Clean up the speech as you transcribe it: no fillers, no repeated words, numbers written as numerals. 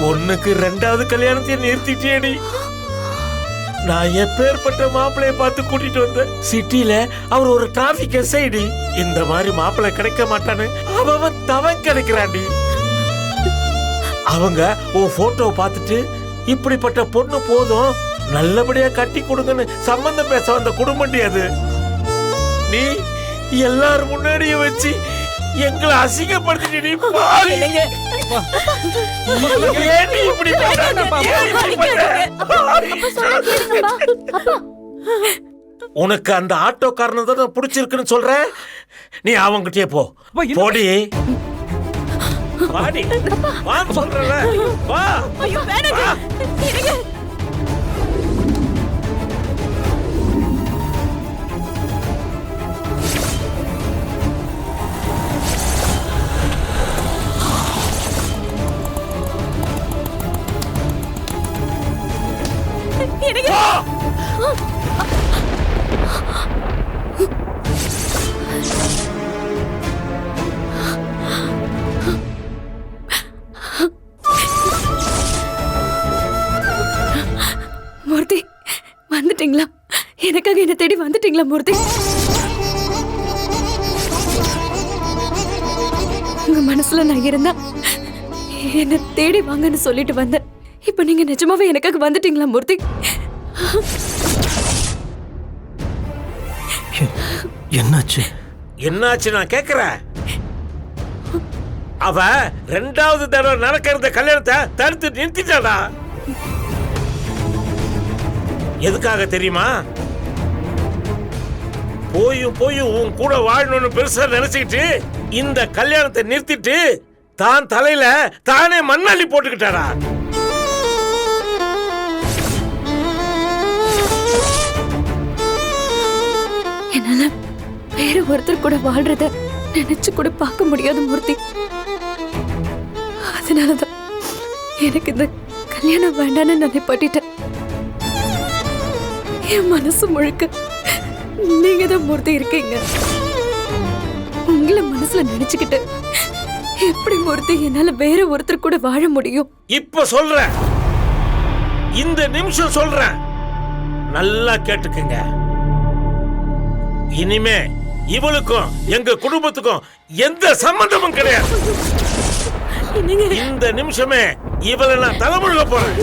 ஒண்ணுக்கு ரெண்டாவது கல்யாணத்தையும் நிறுத்திட்டேடி. நான் எப்பேற்பட்ட மாப்பிளைய பார்த்து கூட்டிட்டு வந்தேன். சிட்டில அவர் ஒரு டிராபிக் எஸ்ஐடி. இந்த மாதிரி மாப்பிள்ளை கிடைக்க மாட்டான்னு அவன் தவன் கிடைக்கிறான்டி. அவங்க உன் போட்டோ பார்த்துட்டு இப்படிப்பட்ட பொண்ணு போதும் நல்லபடியா கட்டி கொடுங்கன்னு சம்பந்தம் பேச வந்த குடும்பம்டி அது. நீ எல்லாரும் முன்னாடியே வச்சு எங்களை அசிங்கப்படுத்திட்டு உனக்கு அந்த ஆட்டோக்காரனை தான் பிடிச்சிருக்குன்னு சொல்ற. நீ அவங்கிட்டே போ. போடி வாடி வா சொல்றல வா. ஐயோ வேணாங்க. மூர்த்தி வந்துட்டீங்களா? எனக்காக என்ன தேடி வந்துட்டீங்களா மூர்த்தி? உங்க மனசுல நான் இருந்தா என்ன தேடி வாங்கன்னு சொல்லிட்டு வந்தேன். இப்ப நீங்க நிஜமாவே எனக்காக வந்துட்டீங்களா மூர்த்தி? என்னாச்சு? என்னாச்சு நான் கேக்குறேன். அவ ரெண்டாவது தடவை நடக்கிறத கல்யாணத்தை தடுத்து நிறுத்திட்டாடா. எதுக்காக தெரியுமா? போயும் உன் கூட வாழணும்னு பெருசா நினைச்சுக்கிட்டு இந்த கல்யாணத்தை நிறுத்திட்டு தான் தலையில தானே மண்ணாளி போட்டுக்கிட்டாடா. என்னால வேற ஒருத்தர் கூட வாழ்றத நினைச்சு கூட பார்க்க முடியாது மூர்த்தி. அதனாலதான் எனக்கு இந்த கல்யாணம் வேண்டான்னு நினைப்பட்டேன். என் மனசு முழுக்க நீங்க தான் மூர்த்தி இருக்கீங்க. உங்களை மனசுல நினைச்சுக்கிட்டு எப்படி மூர்த்தி என்னால வேற ஒருத்தர் கூட வாழ முடியும்? இப்ப சொல்றேன், இந்த நிமிஷம் சொல்றேன், நல்லா கேட்டுக்குங்க. இனிமே இவளுக்கும் எங்க குடும்பத்துக்கும் எந்த சம்பந்தமும் கிடையாது. இந்த நிமிஷமே இவளை நான் தலைமுழுக போறேன்.